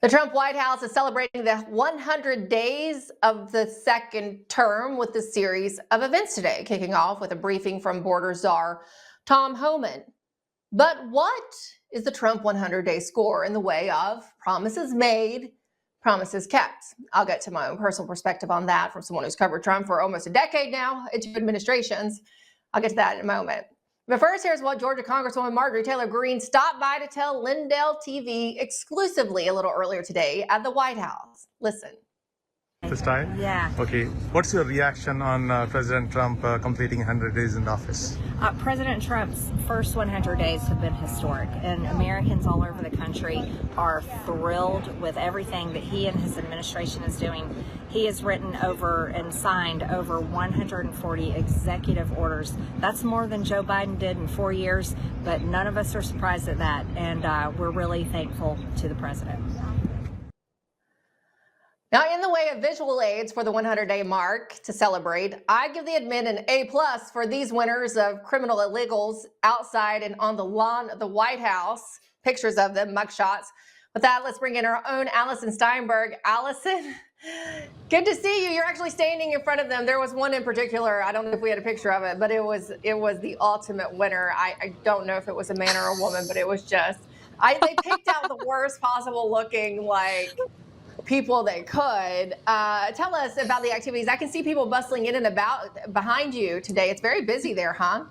The Trump White House is celebrating the 100 days of the second term with a series of events today, kicking off with a briefing from border czar Tom Homan. But what is the Trump 100-day score in the way of promises made, promises kept? I'll get to my own personal perspective on that from someone who's covered Trump for almost a decade now, in two administrations. I'll get to that in a moment. But first, here's what Georgia Congresswoman Marjorie Taylor Greene stopped by to tell Lindell TV exclusively a little earlier today at the White House. Listen. This time? Yeah. Okay. What's your reaction on President Trump completing 100 days in office? President Trump's first 100 days have been historic, and Americans all over the country are thrilled with everything that he and his administration is doing. He has written over and signed over 140 executive orders. That's more than Joe Biden did in 4 years, but none of us are surprised at that, and we're really thankful to the president. Now, in the way of visual aids for the 100-day mark to celebrate, I give the admin an A+ for these winners of criminal illegals outside and on the lawn of the White House. Pictures of them, mugshots. With that, let's bring in our own Allison Steinberg. Allison, good to see you. You're actually standing in front of them. There was one in particular. I don't know if we had a picture of it, but it was the ultimate winner. I don't know if it was a man or a woman, but it was just, they picked out the worst possible looking, people they could. Tell us about the activities. I can see people bustling in and about behind you today. It's very busy there, huh?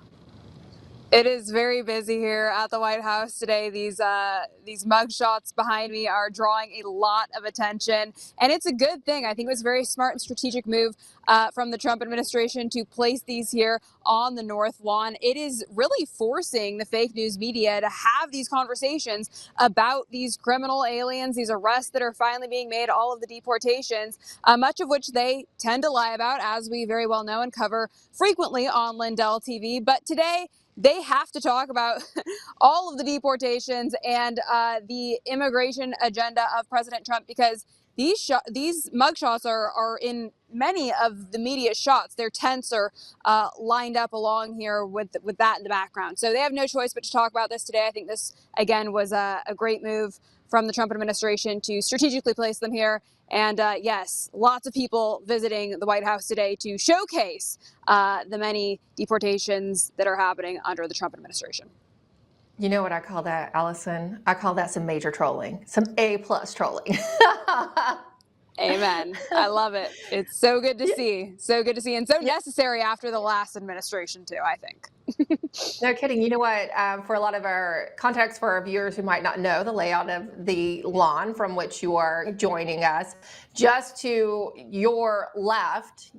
It is very busy here at the White House today. These mugshots behind me are drawing a lot of attention, and it's a good thing. I think it was a very smart and strategic move from the Trump administration to place these here on the North Lawn. It is really forcing the fake news media to have these conversations about these criminal aliens, these arrests that are finally being made, all of the deportations, much of which they tend to lie about, as we very well know and cover frequently on Lindell TV. But today, they have to talk about all of the deportations and the immigration agenda of President Trump, because these mugshots are in many of the media shots. Their tents are lined up along here with that in the background. So they have no choice but to talk about this today. I think this, again, was a great move from the Trump administration to strategically place them here. And yes, lots of people visiting the White House today to showcase the many deportations that are happening under the Trump administration. You know what I call that, Allison? I call that some major trolling, some A+ trolling. Amen. I love it. It's so good to see. So good to see, and so necessary after the last administration too, I think. No kidding. You know what? For a lot of our context, for our viewers who might not know the layout of the lawn from which you are joining us, just to your left,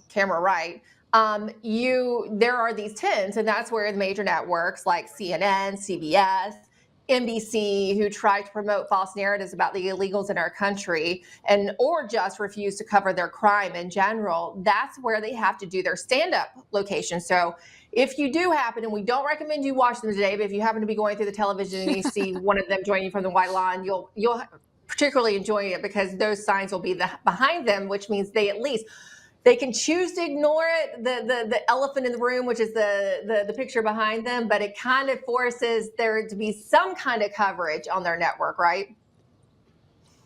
camera right, there are these tents, and that's where the major networks like CNN, CBS, NBC, who try to promote false narratives about the illegals in our country or just refuse to cover their crime in general, that's where they have to do their stand-up location. So if you do happen, and we don't recommend you watch them today, but if you happen to be going through the television and you see one of them joining you from the White Lawn, you'll particularly enjoy it, because those signs will be behind them, which means they can choose to ignore it, the elephant in the room, which is the picture behind them, but it kind of forces there to be some kind of coverage on their network, right?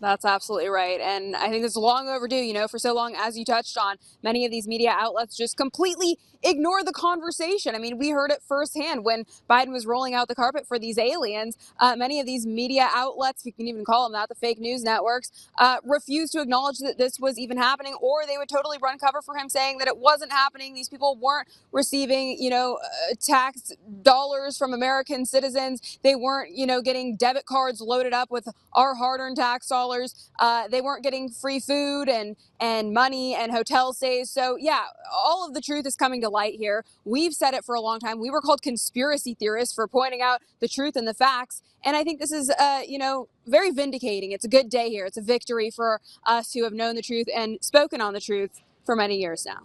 That's absolutely right. And I think it's long overdue. For so long, as you touched on, many of these media outlets just completely ignore the conversation. I mean, we heard it firsthand when Biden was rolling out the carpet for these aliens. Many of these media outlets, if you can even call them that, the fake news networks, refused to acknowledge that this was even happening, or they would totally run cover for him, saying that it wasn't happening. These people weren't receiving, tax dollars from American citizens. They weren't, getting debit cards loaded up with our hard-earned tax dollars. They weren't getting free food and money and hotel stays. So yeah, all of the truth is coming to light here. We've said it for a long time. We were called conspiracy theorists for pointing out the truth and the facts. And I think this is, very vindicating. It's a good day here. It's a victory for us who have known the truth and spoken on the truth for many years now.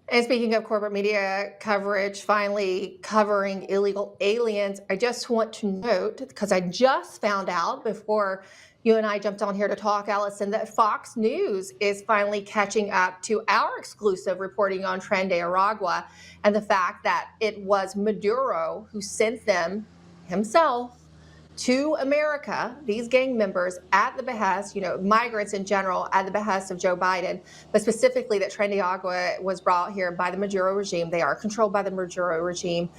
And speaking of corporate media coverage, finally covering illegal aliens, I just want to note, because I just found out before you and I jumped on here to talk, Allison, that Fox News is finally catching up to our exclusive reporting on Tren de Aragua and the fact that it was Maduro who sent them himself to America, these gang members at the behest, migrants in general at the behest of Joe Biden, but specifically that Tren de Agua was brought here by the Maduro regime. They are controlled by the Maduro regime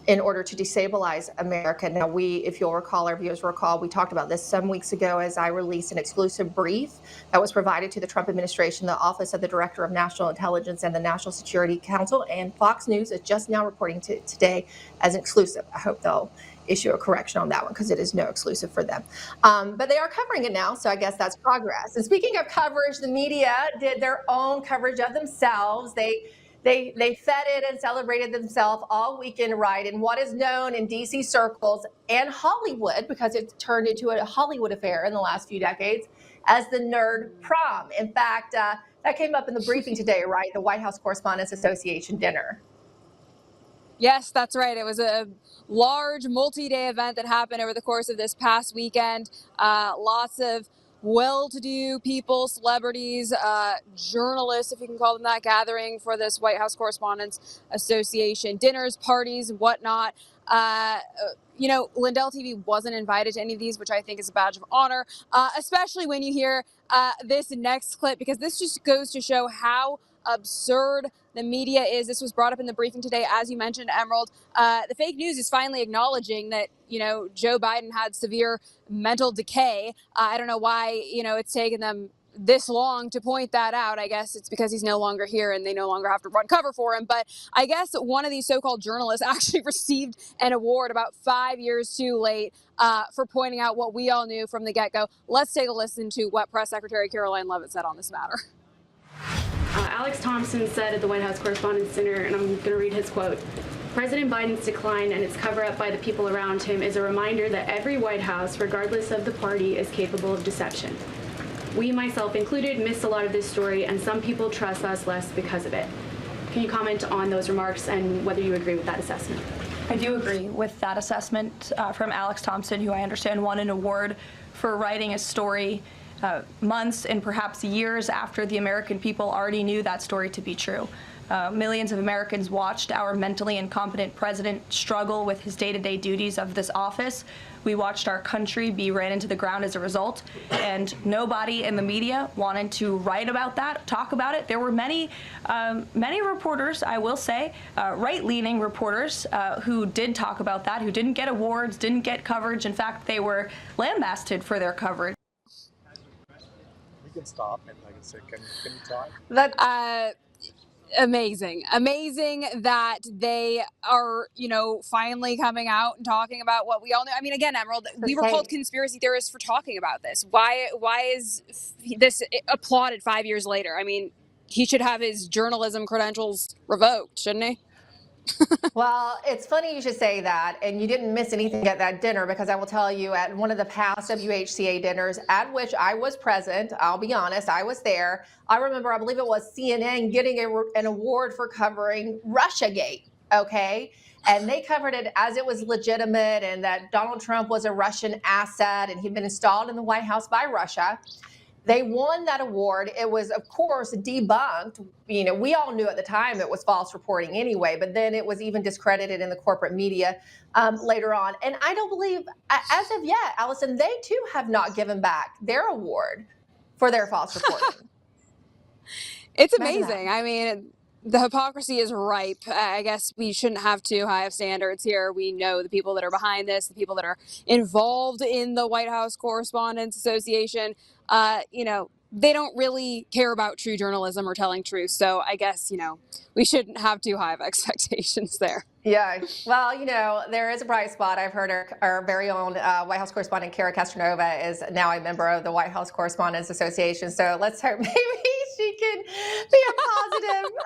in order to destabilize America. Now, if you'll recall, our viewers recall, we talked about this some weeks ago as I released an exclusive brief that was provided to the Trump administration, the Office of the Director of National Intelligence and the National Security Council, and Fox News is just now reporting today as an exclusive. I hope they'll issue a correction on that one because it is no exclusive for them. But they are covering it now, so I guess that's progress. And speaking of coverage, the media did their own coverage of themselves. They feted and celebrated themselves all weekend, right, in what is known in D.C. circles and Hollywood, because it's turned into a Hollywood affair in the last few decades, as the Nerd Prom. In fact, that came up in the briefing today, right, the White House Correspondents Association dinner. Yes, that's right. It was a large multi-day event that happened over the course of this past weekend. Lots of well-to-do people, celebrities, journalists, if you can call them that, gathering for this White House Correspondents Association dinners, parties, whatnot. Lindell TV wasn't invited to any of these, which I think is a badge of honor, especially when you hear this next clip, because this just goes to show how absurd the media is. This was brought up in the briefing today, as you mentioned, Emerald. The fake news is finally acknowledging that, Joe Biden had severe mental decay. I don't know why, it's taken them this long to point that out. I guess it's because he's no longer here and they no longer have to run cover for him. But I guess one of these so-called journalists actually received an award about 5 years too late for pointing out what we all knew from the get-go. Let's take a listen to what Press Secretary Caroline Leavitt said on this matter. Alex Thompson said at the White House Correspondents' Dinner, and I'm going to read his quote, "President Biden's decline and its cover-up by the people around him is a reminder that every White House, regardless of the party, is capable of deception. We, myself included, missed a lot of this story, and some people trust us less because of it." Can you comment on those remarks and whether you agree with that assessment? I do agree with that assessment from Alex Thompson, who I understand won an award for writing a story months and perhaps years after the American people already knew that story to be true. Millions of Americans watched our mentally incompetent president struggle with his day-to-day duties of this office. We watched our country be ran into the ground as a result, and nobody in the media wanted to write about that, talk about it. There were many reporters, I will say, right-leaning reporters who did talk about that, who didn't get awards, didn't get coverage. In fact, they were lambasted for their coverage. We can stop and like I said, can you talk? Amazing that they are, finally coming out and talking about what we all know. I mean, again, Emerald, we were called conspiracy theorists for talking about this. Why is this applauded 5 years later? I mean, he should have his journalism credentials revoked, shouldn't he? Well, it's funny you should say that, and you didn't miss anything at that dinner, because I will tell you, at one of the past WHCA dinners at which I was present, I'll be honest, I was there. I remember, I believe it was CNN getting an award for covering Russiagate, okay? And they covered it as it was legitimate and that Donald Trump was a Russian asset and he'd been installed in the White House by Russia. They won that award. It was, of course, debunked. We all knew at the time it was false reporting anyway, but then it was even discredited in the corporate media later on. And I don't believe, as of yet, Allison, they too have not given back their award for their false reporting. It's amazing. I mean, the hypocrisy is ripe. I guess we shouldn't have too high of standards here. We know the people that are behind this, the people that are involved in the White House Correspondents Association, they don't really care about true journalism or telling truth. So I guess, we shouldn't have too high of expectations there. Yeah, well, there is a bright spot. I've heard our very own White House correspondent, Kara Castronova, is now a member of the White House Correspondents Association. So let's hope maybe she can be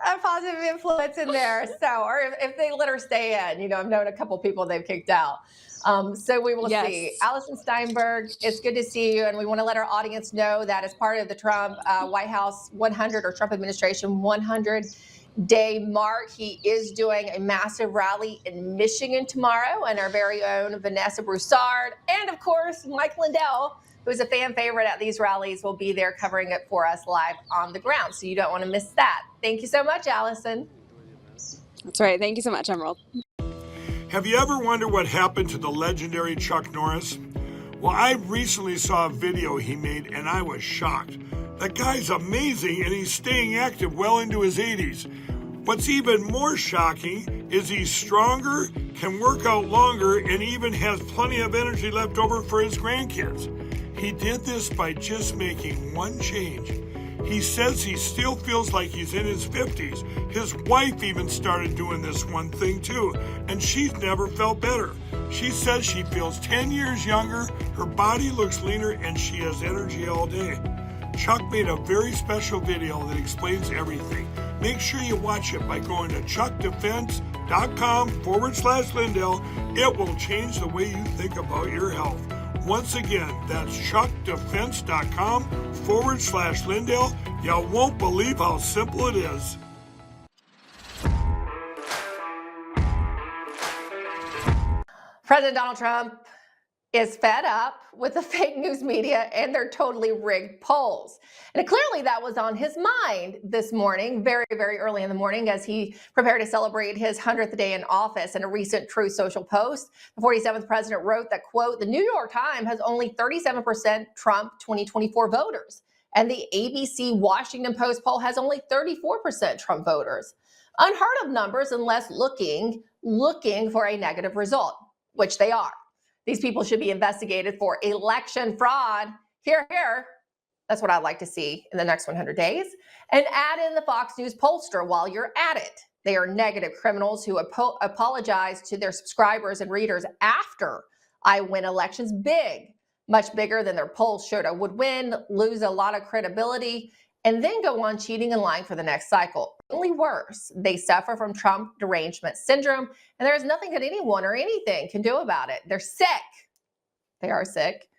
a positive influence in there. So, or if they let her stay in, I've known a couple people they've kicked out. So we will see. Allison Steinberg, it's good to see you. And we want to let our audience know that as part of the Trump White House 100 or Trump administration 100-day mark, he is doing a massive rally in Michigan tomorrow. And our very own Vanessa Broussard and, of course, Mike Lindell, who's a fan favorite at these rallies, will be there covering it for us live on the ground. So you don't want to miss that. Thank you so much, Allison. That's right. Thank you so much, Emerald. Have you ever wondered what happened to the legendary Chuck Norris? Well, I recently saw a video he made and I was shocked. That guy's amazing and he's staying active well into his 80s. What's even more shocking is he's stronger, can work out longer, and even has plenty of energy left over for his grandkids. He did this by just making one change. He says he still feels like he's in his 50s. His wife even started doing this one thing too, and she's never felt better. She says she feels 10 years younger, her body looks leaner, and she has energy all day. Chuck made a very special video that explains everything. Make sure you watch it by going to chuckdefense.com/Lindell. It will change the way you think about your health. Once again, that's chuckdefense.com/Lindell. You won't believe how simple it is. President Donald Trump is fed up with the fake news media and their totally rigged polls. And clearly that was on his mind this morning, very, very early in the morning, as he prepared to celebrate his 100th day in office. In a recent Truth Social post, the 47th president wrote that, quote, "The New York Times has only 37% Trump 2024 voters, and the ABC Washington Post poll has only 34% Trump voters. Unheard of numbers unless looking for a negative result," which they are. These people should be investigated for election fraud. Hear, hear. That's what I'd like to see in the next 100 days. And add in the Fox News pollster while you're at it. They are negative criminals who apologize to their subscribers and readers after I win elections big, much bigger than their polls showed I would win, lose a lot of credibility, and then go on cheating and lying for the next cycle. Only worse, they suffer from Trump derangement syndrome, and there is nothing that anyone or anything can do about it. They're sick. They are sick.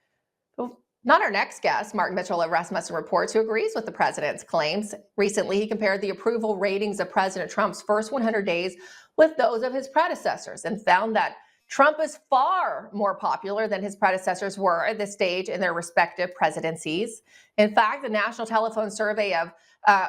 Not our next guest, Mark Mitchell of Rasmussen Reports, who agrees with the president's claims. Recently, he compared the approval ratings of President Trump's first 100 days with those of his predecessors and found that Trump is far more popular than his predecessors were at this stage in their respective presidencies. In fact, the National Telephone Survey of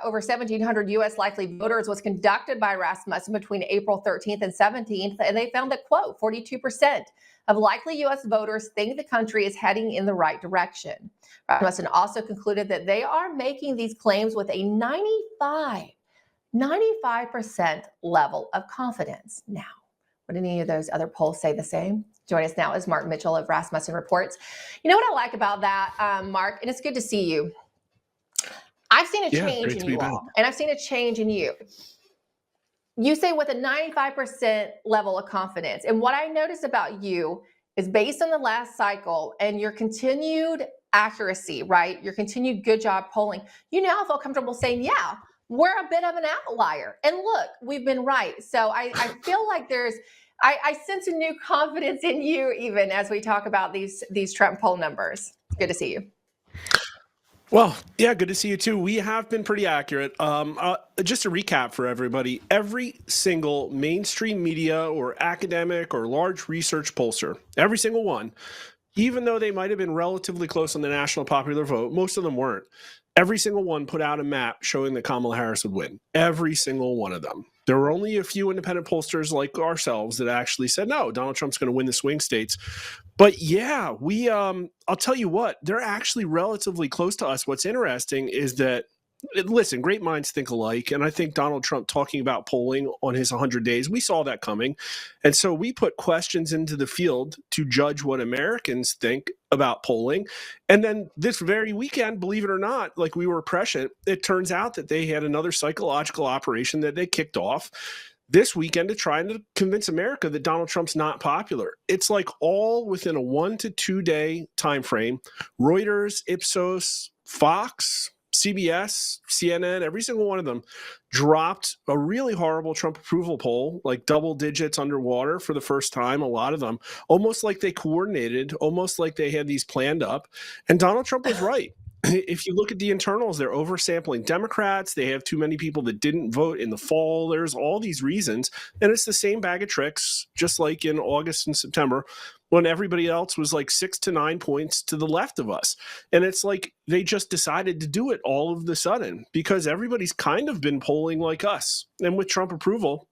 over 1,700 U.S. likely voters was conducted by Rasmussen between April 13th and 17th, and they found that, quote, 42% of likely U.S. voters think the country is heading in the right direction. Rasmussen also concluded that they are making these claims with a 95% level of confidence. Now, would any of those other polls say the same? Join us now is Mark Mitchell of Rasmussen Reports. You know what I like about that, Mark, and it's good to see you. I've seen a change in you all, and I've seen a change in you. You say with a 95% level of confidence. And what I notice about you is based on the last cycle and your continued accuracy, right? Your continued good job polling. You now feel comfortable saying, yeah, we're a bit of an outlier. And look, we've been right. So I feel like I sense a new confidence in you even as we talk about these Trump poll numbers. It's good to see you. Well, yeah, good to see you too. We have been pretty accurate. Just to recap for everybody, every single mainstream media or academic or large research pollster, every single one, even though they might have been relatively close on the national popular vote, most of them weren't. Every single one put out a map showing that Kamala Harris would win. Every single one of them. There were only a few independent pollsters like ourselves that actually said, no, Donald Trump's going to win the swing states. But yeah, I'll tell you what, they're actually relatively close to us. What's interesting is that, listen, great minds think alike. And I think Donald Trump talking about polling on his 100 days, we saw that coming. And so we put questions into the field to judge what Americans think about polling. And then this very weekend, believe it or not, like we were prescient, it turns out that they had another psychological operation that they kicked off this weekend to try and convince America that Donald Trump's not popular. It's like all within a 1 to 2 day time frame. Reuters, Ipsos, Fox, CBS, CNN, every single one of them dropped a really horrible Trump approval poll, like double digits underwater for the first time, a lot of them, almost like they coordinated, almost like they had these planned up. And Donald Trump was right. If you look at the internals, they're oversampling Democrats. They have too many people that didn't vote in the fall. There's all these reasons. And it's the same bag of tricks, just like in August and September, when everybody else was like 6 to 9 points to the left of us. And it's like they just decided to do it all of the sudden because everybody's kind of been polling like us. And with Trump approval,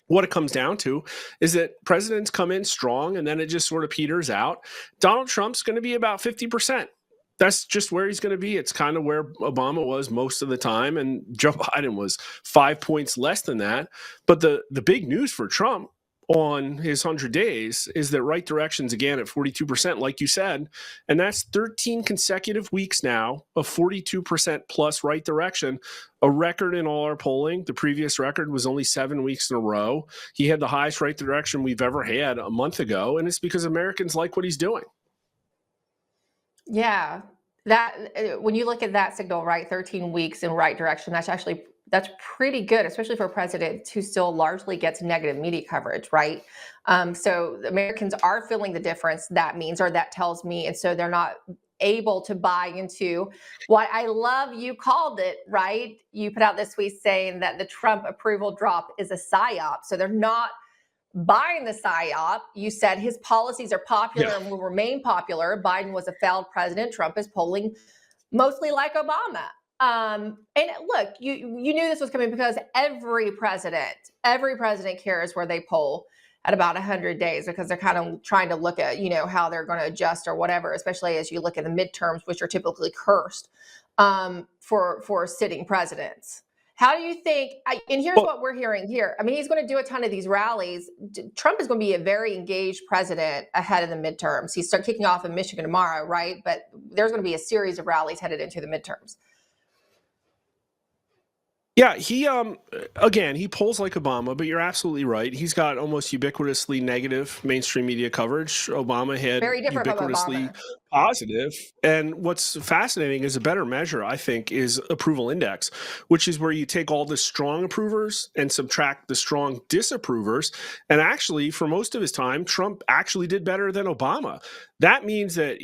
what it comes down to is that presidents come in strong and then it just sort of peters out. Donald Trump's going to be about 50%. That's just where he's going to be. It's kind of where Obama was most of the time, and Joe Biden was 5 points less than that. But the big news for Trump on his 100 days is that right direction's again at 42%, like you said, and that's 13 consecutive weeks now of 42% plus right direction, a record in all our polling. The previous record was only 7 weeks in a row. He had the highest right direction we've ever had a month ago, and it's because Americans like what he's doing. Yeah, that when you look at that signal, right, 13 weeks in right direction, that's pretty good, especially for a president who still largely gets negative media coverage, right? So Americans are feeling the difference that means, or that tells me, and so they're not able to buy into what I love. You called it, right? You put out this tweet saying that the Trump approval drop is a psyop. So they're not buying the psyop. You said his policies are popular and will remain popular. Biden was a failed president. Trump is polling mostly like Obama. And look, you knew this was coming because every president cares where they poll at about 100 days, because they're kind of trying to look at, how they're going to adjust or whatever, especially as you look at the midterms, which are typically cursed for sitting presidents. How do you think, and here's what we're hearing here. I mean, he's going to do a ton of these rallies. Trump is going to be a very engaged president ahead of the midterms. He's kicking off in Michigan tomorrow, right? But there's going to be a series of rallies headed into the midterms. Yeah, he again, he polls like Obama, but you're absolutely right. He's got almost ubiquitously negative mainstream media coverage. Obama had Very different from ubiquitously Obama. positive. And what's fascinating is a better measure, I think, is approval index, which is where you take all the strong approvers and subtract the strong disapprovers. And actually, for most of his time, Trump actually did better than Obama. That means that,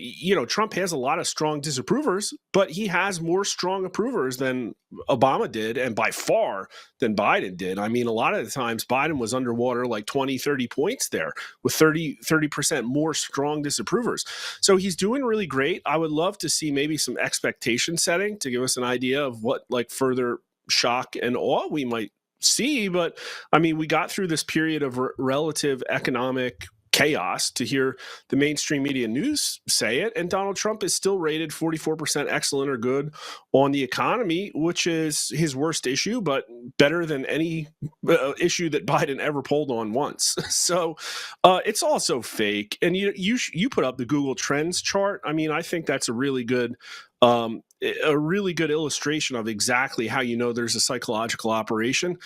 Trump has a lot of strong disapprovers, but he has more strong approvers than Obama did, and by far than Biden did. I mean, a lot of the times Biden was underwater like 20, 30 points there with 30% more strong disapprovers. So he's doing really great. I would love to see maybe some expectation setting to give us an idea of what further shock and awe we might see. But I mean, we got through this period of relative economic chaos to hear the mainstream media news say it, and Donald Trump is still rated 44% excellent or good on the economy, which is his worst issue, but better than any issue that Biden ever polled on once. So it's also fake. And you put up the Google Trends chart. I mean, I think that's a really good illustration of exactly how there's a psychological operation.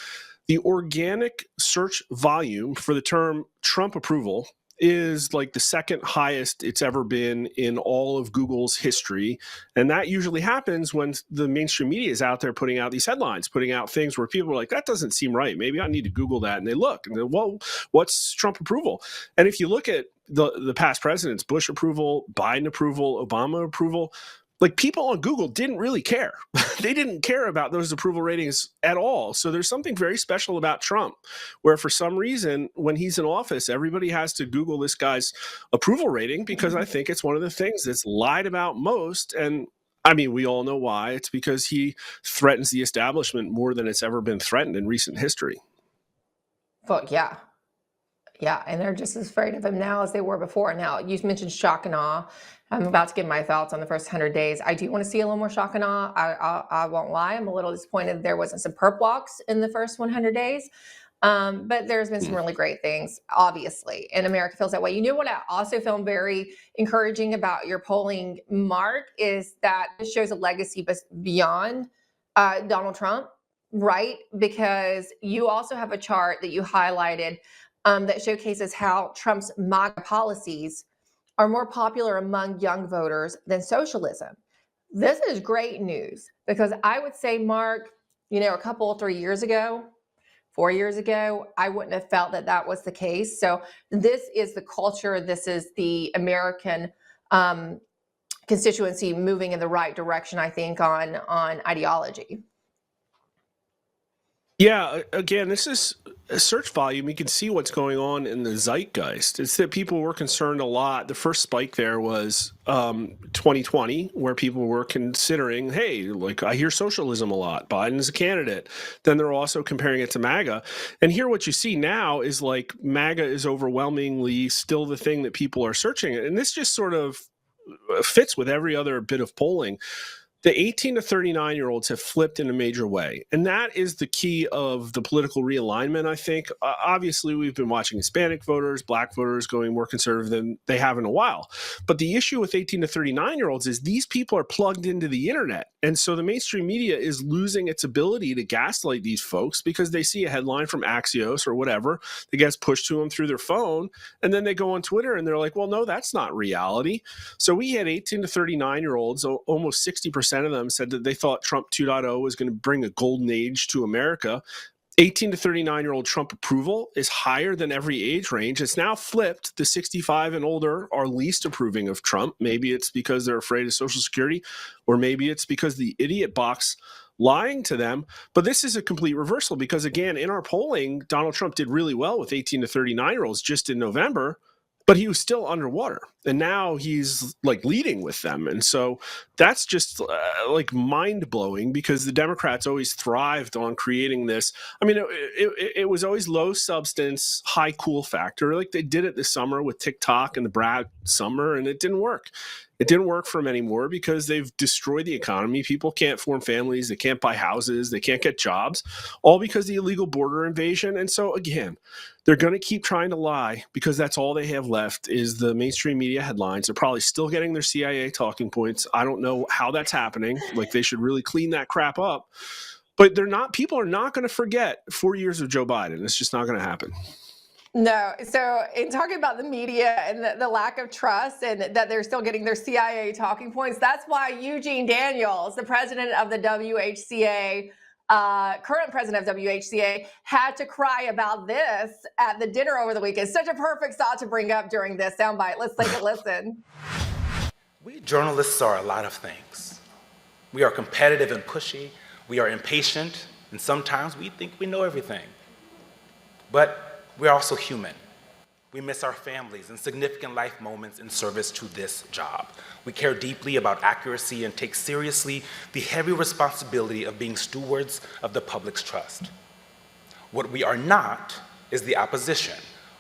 The organic search volume for the term Trump approval is like the second highest it's ever been in all of Google's history. And that usually happens when the mainstream media is out there putting out these headlines, putting out things where people are like, that doesn't seem right. Maybe I need to Google that. And they look and they're, well, what's Trump approval? And if you look at the past presidents, Bush approval, Biden approval, Obama approval, people on Google didn't really care. They didn't care about those approval ratings at all. So there's something very special about Trump, where for some reason, when he's in office, everybody has to Google this guy's approval rating, because I think it's one of the things that's lied about most. And I mean, we all know why. It's because he threatens the establishment more than it's ever been threatened in recent history. Well, yeah. Yeah, and they're just as afraid of him now as they were before. Now, you mentioned shock and awe. I'm about to give my thoughts on the first 100 days. I do want to see a little more shock and awe. I won't lie. I'm a little disappointed there wasn't some perp walks in the first 100 days. But there's been some really great things, obviously, and America feels that way. You know what I also found very encouraging about your polling, Mark, is that it shows a legacy beyond Donald Trump, right? Because you also have a chart that you highlighted that showcases how Trump's MAGA policies are more popular among young voters than socialism. This is great news, because I would say, Mark, a couple, 3 years ago, 4 years ago, I wouldn't have felt that that was the case. So this is the culture. This is the American constituency moving in the right direction, I think, on ideology. Yeah, again, this is a search volume. You can see what's going on in the zeitgeist. It's that people were concerned a lot. The first spike there was 2020, where people were considering, hey, like I hear socialism a lot. Biden's a candidate. Then they're also comparing it to MAGA. And here what you see now is like MAGA is overwhelmingly still the thing that people are searching. And this just sort of fits with every other bit of polling. The 18 to 39-year-olds have flipped in a major way. And that is the key of the political realignment, I think. Obviously, we've been watching Hispanic voters, black voters going more conservative than they have in a while. But the issue with 18 to 39-year-olds is these people are plugged into the internet. And so the mainstream media is losing its ability to gaslight these folks because they see a headline from Axios or whatever that gets pushed to them through their phone. And then they go on Twitter and they're like, well, no, that's not reality. So we had 18 to 39-year-olds, almost 60% of them said that they thought Trump 2.0 was going to bring a golden age to America. 18 to 39-year-old Trump approval is higher than every age range. It's now flipped. The 65 and older are least approving of Trump. Maybe it's because they're afraid of Social Security, or maybe it's because the idiot box lying to them. But this is a complete reversal because, again, in our polling, Donald Trump did really well with 18 to 39-year-olds just in November, but he was still underwater. And now he's like leading with them. And so that's just like mind blowing because the Democrats always thrived on creating this. I mean, it was always low substance, high cool factor. Like they did it this summer with TikTok and the Brad summer, and it didn't work. It didn't work for them anymore because they've destroyed the economy. People can't form families. They can't buy houses. They can't get jobs, all because of the illegal border invasion. And so, again, they're going to keep trying to lie because that's all they have left is the mainstream media headlines. They're probably still getting their CIA talking points. I don't know how that's happening. Like they should really clean that crap up. But they're not. People are not going to forget 4 years of Joe Biden. It's just not going to happen. No. So in talking about the media and the lack of trust and that they're still getting their CIA talking points, that's why Eugene Daniels, the president of the WHCA, current president of WHCA, had to cry about this at the dinner over the weekend. Such a perfect thought to bring up during this soundbite. Let's take a listen. We journalists are a lot of things. We are competitive and pushy. We are impatient, and sometimes we think we know everything. But we're also human. We miss our families and significant life moments in service to this job. We care deeply about accuracy and take seriously the heavy responsibility of being stewards of the public's trust. What we are not is the opposition.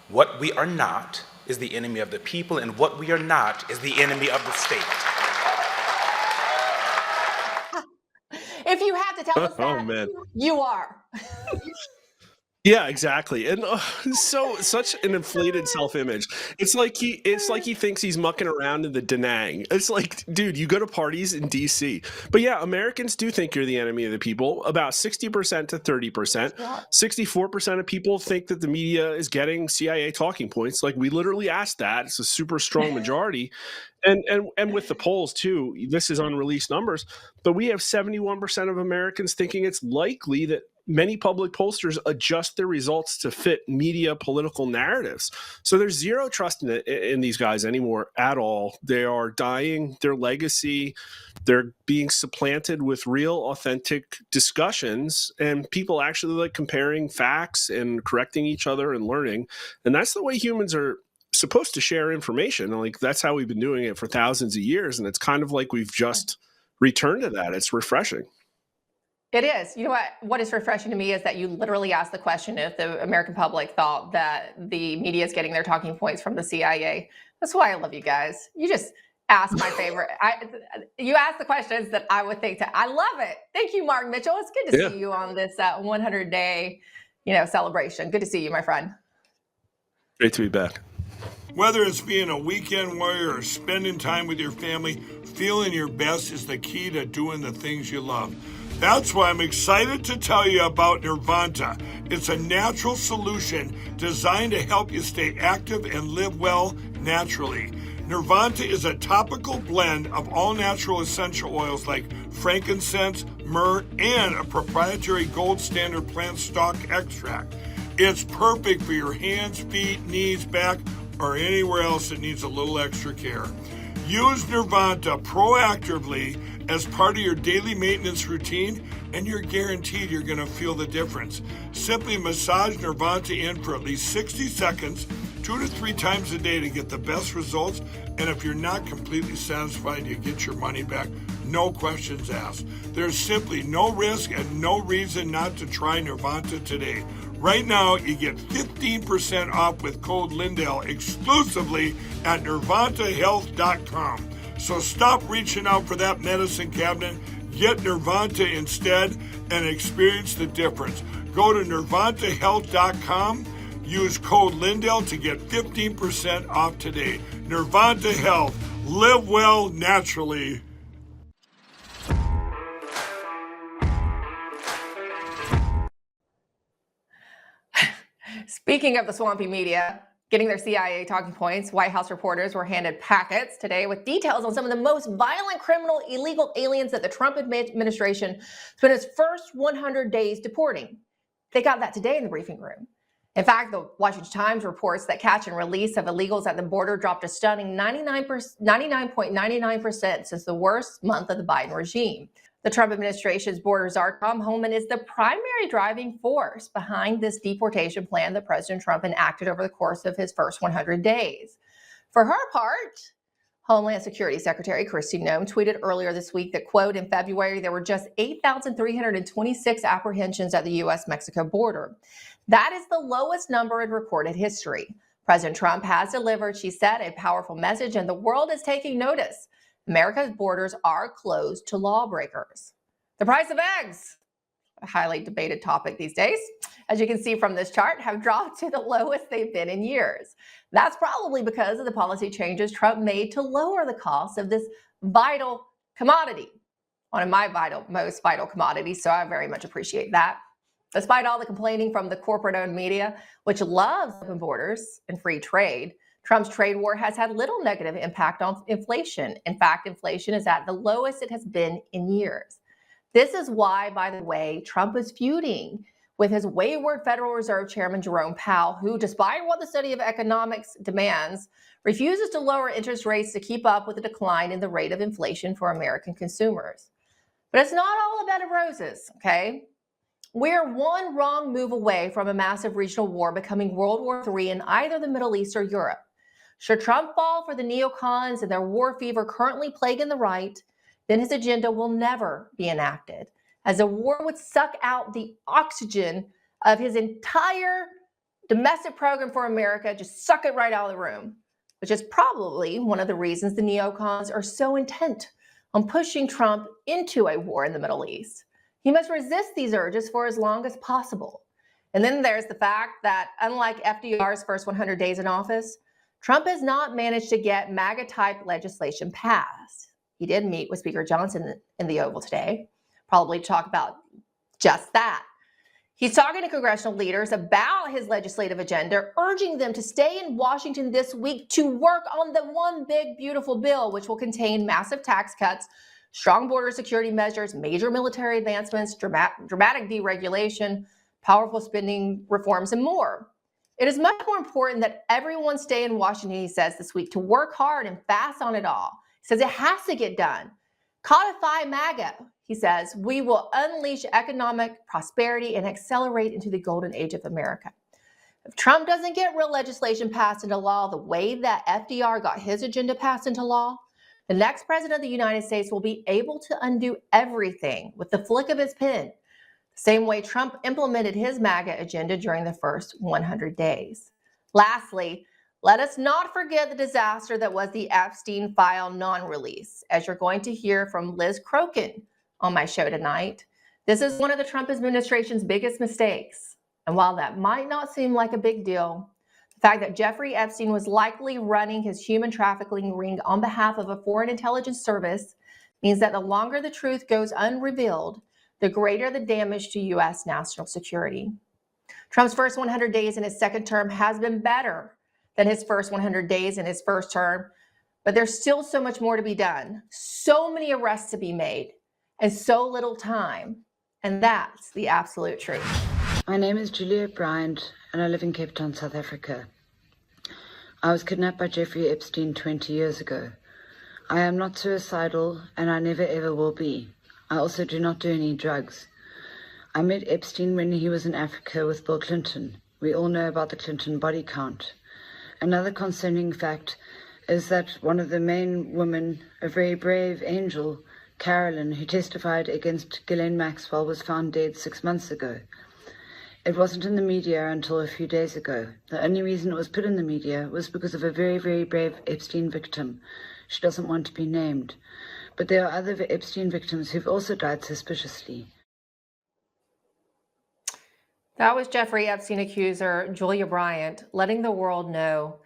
What we are not is the enemy of the people, and what we are not is the enemy of the state. If you have to tell us that, you are. Yeah, exactly. And such an inflated self-image. It's like he thinks he's mucking around in the Da Nang. It's like, dude, you go to parties in DC. But yeah, Americans do think you're the enemy of the people. About 60% to 30%. 64% of people think that the media is getting CIA talking points. Like we literally asked that. It's a super strong majority. And with the polls too, this is unreleased numbers, but we have 71% of Americans thinking it's likely that many public pollsters adjust their results to fit media political narratives. So there's zero trust in these guys anymore at all. They are dying. Their legacy, they're being supplanted with real, authentic discussions, and people actually like comparing facts and correcting each other and learning. And that's the way humans are supposed to share information. Like that's how we've been doing it for thousands of years. And it's kind of like we've just returned to that. It's refreshing. It is. You know what is refreshing to me is that you literally asked the question if the American public thought that the media is getting their talking points from the CIA. That's why I love you guys. You just ask my favorite. You ask the questions that I would think to. I love it. Thank you, Mark Mitchell. It's good to see you on this 100-day, celebration. Good to see you, my friend. Great to be back. Whether it's being a weekend warrior or spending time with your family, feeling your best is the key to doing the things you love. That's why I'm excited to tell you about Nirvanta. It's a natural solution designed to help you stay active and live well naturally. Nirvanta is a topical blend of all natural essential oils like frankincense, myrrh, and a proprietary gold standard plant stock extract. It's perfect for your hands, feet, knees, back, or anywhere else that needs a little extra care. Use Nirvanta proactively as part of your daily maintenance routine, and you're guaranteed you're going to feel the difference. Simply massage Nirvanta in for at least 60 seconds, 2 to 3 times a day to get the best results. And if you're not completely satisfied, you get your money back. No questions asked. There's simply no risk and no reason not to try Nirvanta today. Right now, you get 15% off with code Lindell exclusively at nirvantahealth.com. So stop reaching out for that medicine cabinet. Get Nirvanta instead and experience the difference. Go to nirvantahealth.com. Use code Lindell to get 15% off today. Nirvanta Health. Live well naturally. Speaking of the swampy media, getting their CIA talking points, White House reporters were handed packets today with details on some of the most violent criminal illegal aliens that the Trump administration spent its first 100 days deporting. They got that today in the briefing room. In fact, the Washington Times reports that catch and release of illegals at the border dropped a stunning 99.99% since the worst month of the Biden regime. The Trump administration's border czar Tom Homan is the primary driving force behind this deportation plan that President Trump enacted over the course of his first 100 days. For her part, Homeland Security Secretary Kristi Noem tweeted earlier this week that, quote, in February, there were just 8,326 apprehensions at the U.S.-Mexico border. That is the lowest number in recorded history. President Trump has delivered, she said, a powerful message, and the world is taking notice. America's borders are closed to lawbreakers. The price of eggs, a highly debated topic these days, as you can see from this chart, have dropped to the lowest they've been in years. That's probably because of the policy changes Trump made to lower the cost of this vital commodity, one of my most vital commodities, so I very much appreciate that. Despite all the complaining from the corporate-owned media, which loves open borders and free trade, Trump's trade war has had little negative impact on inflation. In fact, inflation is at the lowest it has been in years. This is why, by the way, Trump is feuding with his wayward Federal Reserve Chairman Jerome Powell, who, despite what the study of economics demands, refuses to lower interest rates to keep up with the decline in the rate of inflation for American consumers. But it's not all a bed of roses, okay? We're one wrong move away from a massive regional war becoming World War III in either the Middle East or Europe. Should Trump fall for the neocons and their war fever currently plaguing the right, then his agenda will never be enacted, as a war would suck out the oxygen of his entire domestic program for America, just suck it right out of the room, which is probably one of the reasons the neocons are so intent on pushing Trump into a war in the Middle East. He must resist these urges for as long as possible. And then there's the fact that, unlike FDR's first 100 days in office, Trump has not managed to get MAGA-type legislation passed. He did meet with Speaker Johnson in the Oval today, probably talk about just that. He's talking to congressional leaders about his legislative agenda, urging them to stay in Washington this week to work on the one big, beautiful bill, which will contain massive tax cuts, strong border security measures, major military advancements, dramatic deregulation, powerful spending reforms, and more. It is much more important that everyone stay in Washington, he says this week, to work hard and fast on it all. He says it has to get done. Codify MAGA, he says. We will unleash economic prosperity and accelerate into the golden age of America. If Trump doesn't get real legislation passed into law the way that FDR got his agenda passed into law, the next president of the United States will be able to undo everything with the flick of his pen, the same way Trump implemented his MAGA agenda during the first 100 days. Lastly, let us not forget the disaster that was the Epstein file non-release. As you're going to hear from Liz Crokin on my show tonight, this is one of the Trump administration's biggest mistakes. And while that might not seem like a big deal, the fact that Jeffrey Epstein was likely running his human trafficking ring on behalf of a foreign intelligence service means that the longer the truth goes unrevealed, the greater the damage to U.S. national security. Trump's first 100 days in his second term has been better than his first 100 days in his first term, but there's still so much more to be done, so many arrests to be made, and so little time. And that's the absolute truth. My name is Julia Bryant, and I live in Cape Town, South Africa. I was kidnapped by Jeffrey Epstein 20 years ago. I am not suicidal, and I never ever will be. I also do not do any drugs. I met Epstein when he was in Africa with Bill Clinton. We all know about the Clinton body count. Another concerning fact is that one of the main women, a very brave angel, Carolyn, who testified against Ghislaine Maxwell, was found dead 6 months ago. It wasn't in the media until a few days ago. The only reason it was put in the media was because of a very, very brave Epstein victim. She doesn't want to be named. But there are other Epstein victims who've also died suspiciously. That was Jeffrey Epstein accuser Julia Bryant letting the world know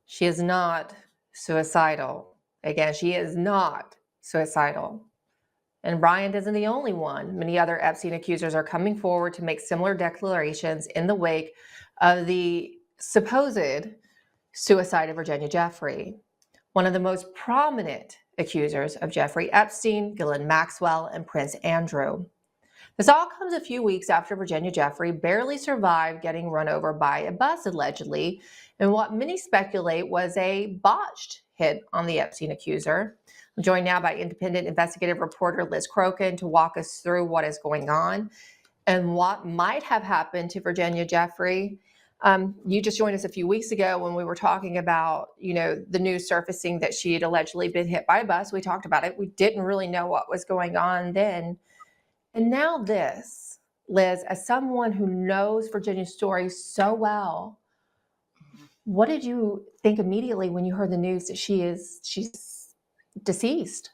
she is not suicidal. Again, she is not suicidal. And Bryant isn't the only one. Many other Epstein accusers are coming forward to make similar declarations in the wake of the supposed suicide of Virginia Giuffre. One of the most prominent accusers of Jeffrey Epstein, Ghislaine Maxwell, and Prince Andrew. This all comes a few weeks after Virginia Giuffre barely survived getting run over by a bus, allegedly, in what many speculate was a botched hit on the Epstein accuser. I'm joined now by independent investigative reporter Liz Crokin to walk us through what is going on and what might have happened to Virginia Giuffre. You just joined us a few weeks ago when we were talking about, the news surfacing that she had allegedly been hit by a bus. We talked about it. We didn't really know what was going on then. And now this, Liz, as someone who knows Virginia's story so well, what did you think immediately when you heard the news that she's deceased?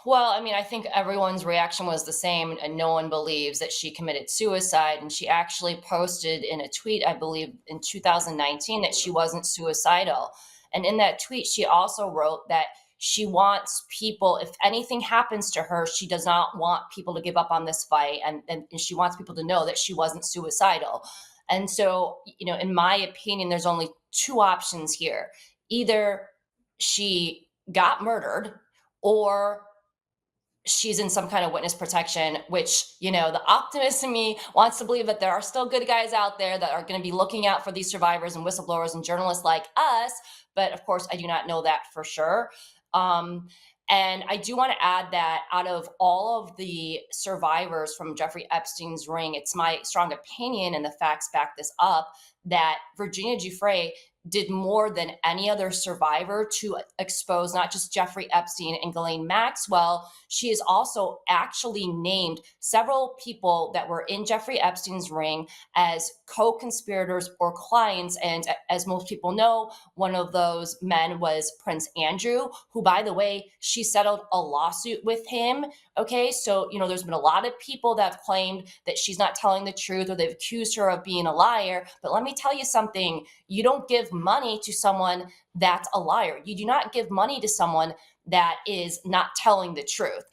Well, I mean, I think everyone's reaction was the same, and no one believes that she committed suicide. And she actually posted in a tweet, I believe, in 2019 that she wasn't suicidal. And in that tweet, she also wrote that she wants people, if anything happens to her, she does not want people to give up on this fight. And she wants people to know that she wasn't suicidal. And so, in my opinion, there's only two options here. Either she got murdered or she's in some kind of witness protection, which, the optimist in me wants to believe that there are still good guys out there that are going to be looking out for these survivors and whistleblowers and journalists like us. But of course, I do not know that for sure. And I do want to add that out of all of the survivors from Jeffrey Epstein's ring, it's my strong opinion, and the facts back this up, that Virginia Giuffre did more than any other survivor to expose not just Jeffrey Epstein and Ghislaine Maxwell. She has also actually named several people that were in Jeffrey Epstein's ring as co-conspirators or clients. And as most people know, one of those men was Prince Andrew, who, by the way, she settled a lawsuit with him. Okay, so, there's been a lot of people that have claimed that she's not telling the truth, or they've accused her of being a liar. But let me tell you something. You don't give money to someone that's a liar. You do not give money to someone that is not telling the truth.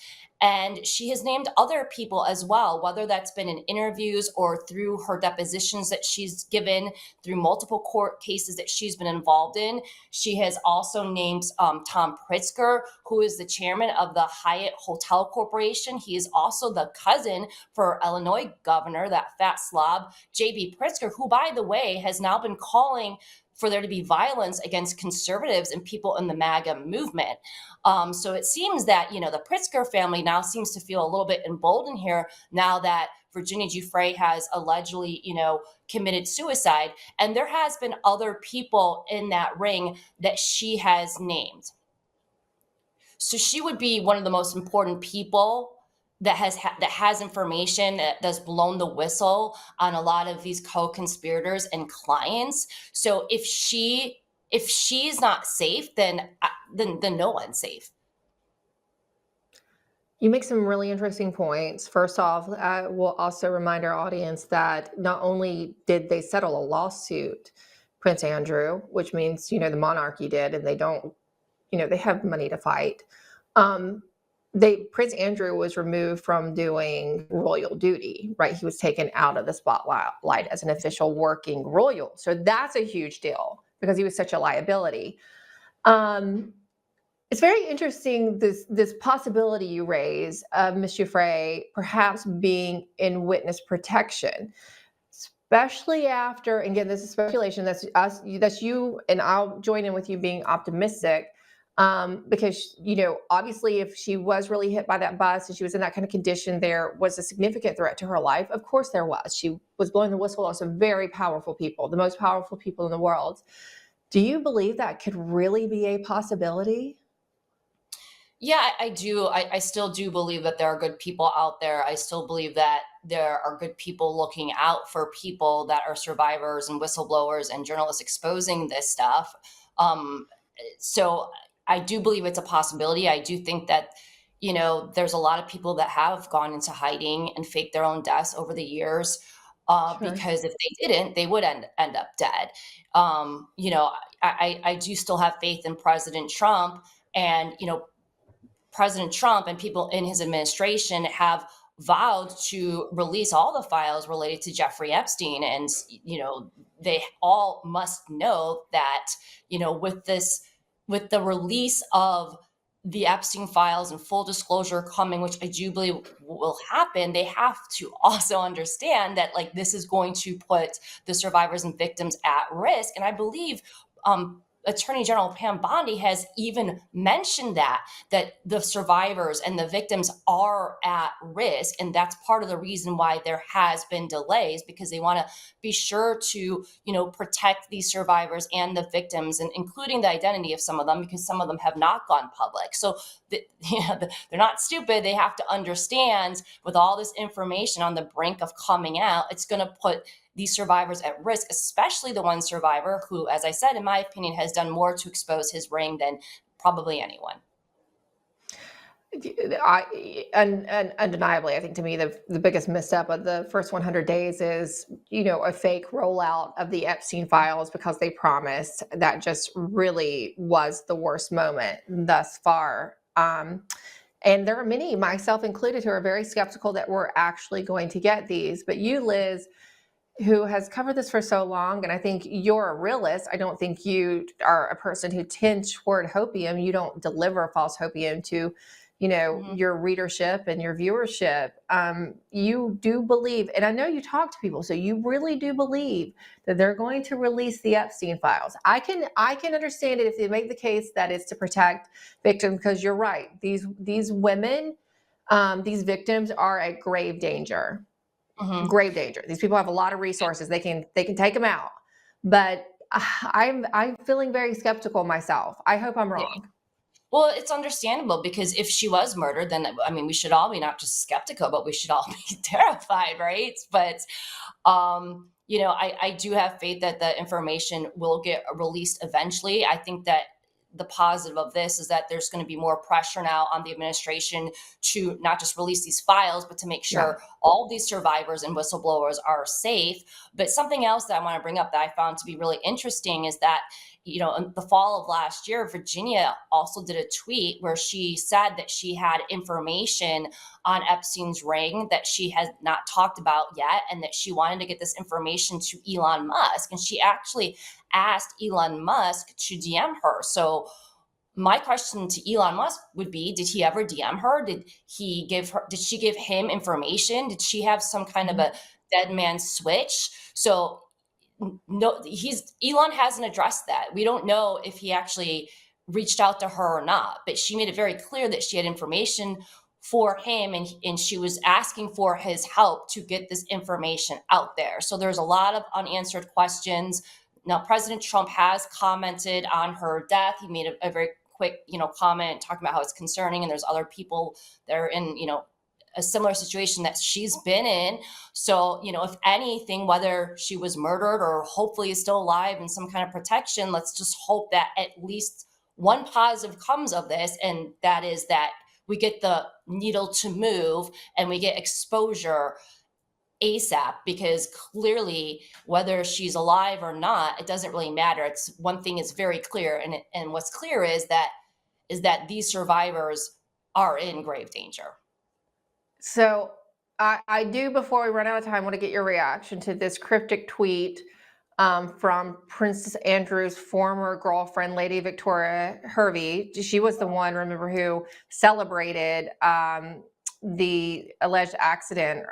And she has named other people as well, whether that's been in interviews or through her depositions that she's given, through multiple court cases that she's been involved in. She has also named Tom Pritzker, who is the chairman of the Hyatt Hotel Corporation. He is also the cousin for Illinois governor, that fat slob, J.B. Pritzker, who, by the way, has now been calling for there to be violence against conservatives and people in the MAGA movement. So it seems that, the Pritzker family now seems to feel a little bit emboldened here now that Virginia Giuffre has allegedly, committed suicide. And there has been other people in that ring that she has named. So she would be one of the most important people that has information that's blown the whistle on a lot of these co-conspirators and clients. So if she's not safe, then no one's safe. You make some really interesting points. First off, we'll also remind our audience that not only did they settle a lawsuit, Prince Andrew, which means, the monarchy did, and they don't, they have money to fight. Prince Andrew was removed from doing royal duty, right? He was taken out of the spotlight as an official working royal. So that's a huge deal because he was such a liability. It's very interesting, this possibility you raise of Ms. Giuffre perhaps being in witness protection, especially after, again, this is speculation, that's you, and I'll join in with you being optimistic. Because, obviously if she was really hit by that bus and she was in that kind of condition, there was a significant threat to her life. Of course there was. She was blowing the whistle on some very powerful people, the most powerful people in the world. Do you believe that could really be a possibility? Yeah, I do. I still do believe that there are good people out there. I still believe that there are good people looking out for people that are survivors and whistleblowers and journalists exposing this stuff. Um, so I do believe it's a possibility. I do think that, there's a lot of people that have gone into hiding and faked their own deaths over the years. Sure. Because if they didn't, they would end up dead. I do still have faith in President Trump, and President Trump and people in his administration have vowed to release all the files related to Jeffrey Epstein. And, they all must know that, with the release of the Epstein files and full disclosure coming, which I do believe will happen, they have to also understand that this is going to put the survivors and victims at risk. And I believe, Attorney General Pam Bondi has even mentioned that the survivors and the victims are at risk. And that's part of the reason why there has been delays, because they want to be sure to, protect these survivors and the victims, and including the identity of some of them, because some of them have not gone public. So they're not stupid. They have to understand, with all this information on the brink of coming out, it's going to put these survivors at risk, especially the one survivor who, as I said, in my opinion, has done more to expose his ring than probably anyone. Undeniably, I think to me the biggest misstep of the first 100 days is, a fake rollout of the Epstein files, because they promised. That just really was the worst moment thus far. And there are many, myself included, who are very skeptical that we're actually going to get these. But you, Liz, who has covered this for so long, and I think you're a realist. I don't think you are a person who tends toward hopium. You don't deliver false hopium to, your readership and your viewership. You do believe, and I know you talk to people, so you really do believe that they're going to release the Epstein files. I can understand it if they make the case that it's to protect victims, because you're right. These women, these victims are at grave danger. Mm-hmm. Grave danger. These people have a lot of resources. They can take them out. But I'm feeling very skeptical myself. I hope I'm wrong. Yeah. Well, it's understandable, because if she was murdered, then we should all be not just skeptical, but we should all be terrified, right? But I do have faith that the information will get released eventually. I think that the positive of this is that there's going to be more pressure now on the administration to not just release these files, but to make sure all these survivors and whistleblowers are safe. But something else that I want to bring up that I found to be really interesting is that, in the fall of last year, Virginia also did a tweet where she said that she had information on Epstein's ring that she has not talked about yet, and that she wanted to get this information to Elon Musk. And she actually asked Elon Musk to DM her. So my question to Elon Musk would be, did he ever DM her? Did she give him information? Did she have some kind of a dead man switch? So no, Elon hasn't addressed that. We don't know if he actually reached out to her or not, but she made it very clear that she had information for him, and she was asking for his help to get this information out there. So there's a lot of unanswered questions. Now, President Trump has commented on her death. He made a very quick, comment talking about how it's concerning, and there's other people that are in, a similar situation that she's been in. So, if anything, whether she was murdered or hopefully is still alive in some kind of protection, let's just hope that at least one positive comes of this, and that is that we get the needle to move and we get exposure ASAP, because clearly, whether she's alive or not, it doesn't really matter. It's one thing is very clear, and what's clear is that these survivors are in grave danger. So I do, before we run out of time, want to get your reaction to this cryptic tweet from Prince Andrew's former girlfriend, Lady Victoria Hervey. She was the one, remember, who celebrated the alleged accident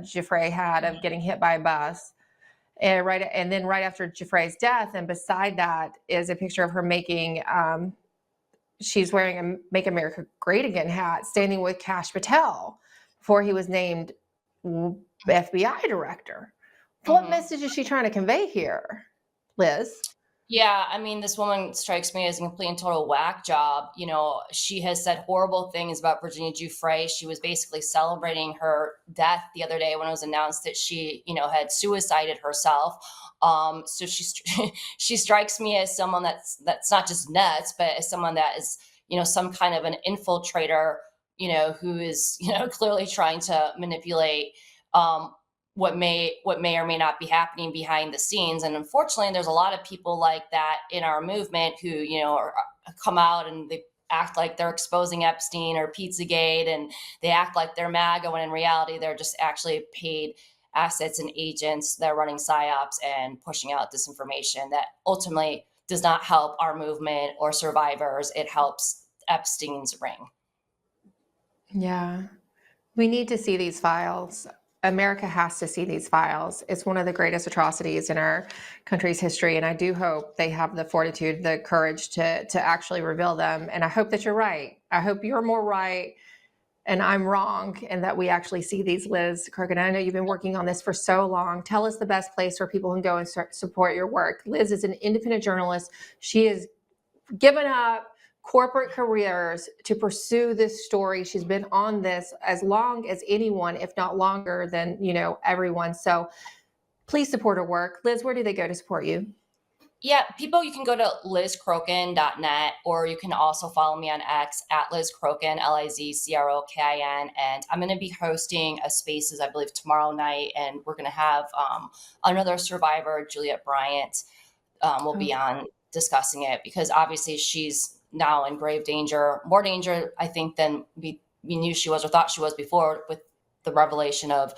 Jeffrey had of getting hit by a bus. And then right after Jeffrey's death, and beside that is a picture of her making she's wearing a Make America Great Again hat, standing with Kash Patel before he was named FBI director. What message is she trying to convey here, Liz? Yeah, I mean, this woman strikes me as a complete and total whack job. You know, she has said horrible things about Virginia Giuffre. She was basically celebrating her death the other day when it was announced that she, you know, had suicided herself. So she strikes me as someone that's not just nuts, but as someone that is, you know, some kind of an infiltrator, you know, who is, you know, clearly trying to manipulate what may or may not be happening behind the scenes. And unfortunately, there's a lot of people like that in our movement who, you know, come out and they act like they're exposing Epstein or Pizzagate, and they act like they're MAGA when in reality, they're just actually paid assets and agents that are running PSYOPs and pushing out disinformation that ultimately does not help our movement or survivors. It helps Epstein's ring. Yeah, we need to see these files. America has to see these files. It's one of the greatest atrocities in our country's history. And I do hope they have the fortitude, the courage to actually reveal them. And I hope that you're right. I hope you're more right and I'm wrong, and that we actually see these, Liz Crokin. I know you've been working on this for so long. Tell us the best place where people can go and support your work. Liz is an independent journalist. She has given up corporate careers to pursue this story. She's been on this as long as anyone, if not longer than, you know, everyone. So please support her work. Liz, where do they go to support you? Yeah, people, you can go to lizcrokin.net, or you can also follow me on X at Liz Crokin, LIZCROKIN. And I'm going to be hosting a Spaces, I believe, tomorrow night. And we're going to have another survivor, Juliet Bryant, will be on discussing it, because obviously she's now in grave danger, more danger, I think, than we knew she was or thought she was before, with the revelation of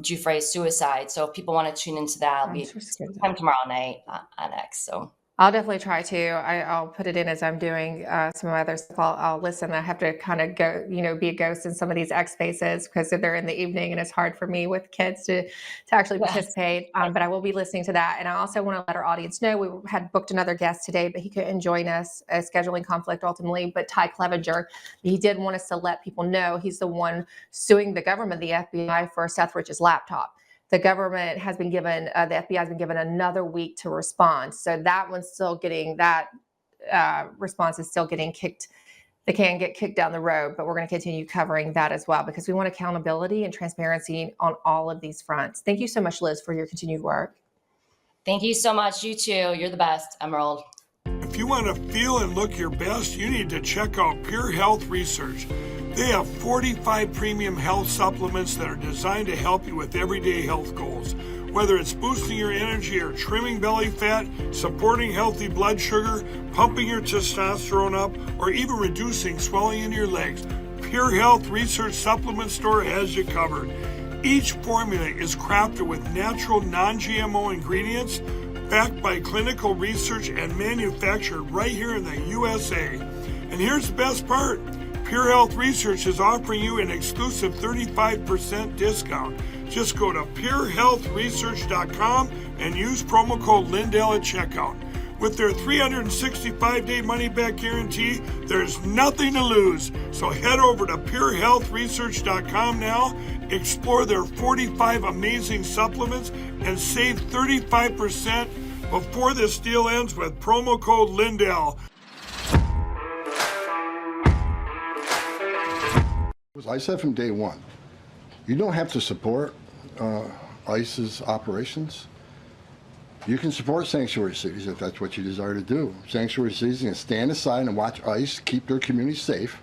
Giuffre's suicide. So if people want to tune into that, it'll be sometime tomorrow night on X. So I'll definitely try to. I'll put it in as I'm doing some other stuff. I'll listen. I have to kind of go, you know, be a ghost in some of these X spaces because they're in the evening and it's hard for me with kids to actually participate. But I will be listening to that. And I also want to let our audience know we had booked another guest today, but he couldn't join us, a scheduling conflict ultimately. But Ty Clevenger, he did want us to let people know he's the one suing the government, the FBI, for Seth Rich's laptop. The government has been given, the FBI has been given another week to respond. So that one's still getting, that response is still getting kicked. They can get kicked down the road, but we're going to continue covering that as well because we want accountability and transparency on all of these fronts. Thank you so much, Liz, for your continued work. thank you so much. You too. You're the best, Emerald. If you want to feel and look your best, you need to check out Pure Health Research. They have 45 premium health supplements that are designed to help you with everyday health goals. Whether it's boosting your energy or trimming belly fat, supporting healthy blood sugar, pumping your testosterone up, or even reducing swelling in your legs, Pure Health Research Supplement Store has you covered. Each formula is crafted with natural, non-GMO ingredients, backed by clinical research and manufactured right here in the USA. And here's the best part. Pure Health Research is offering you an exclusive 35% discount. Just go to purehealthresearch.com and use promo code Lindell at checkout. With their 365-day money-back guarantee, there's nothing to lose. So head over to purehealthresearch.com now, explore their 45 amazing supplements, and save 35% before this deal ends with promo code Lindell. I said from day one, you don't have to support ICE's operations. You can support sanctuary cities if that's what you desire to do. Sanctuary cities can stand aside and watch ICE keep their communities safe,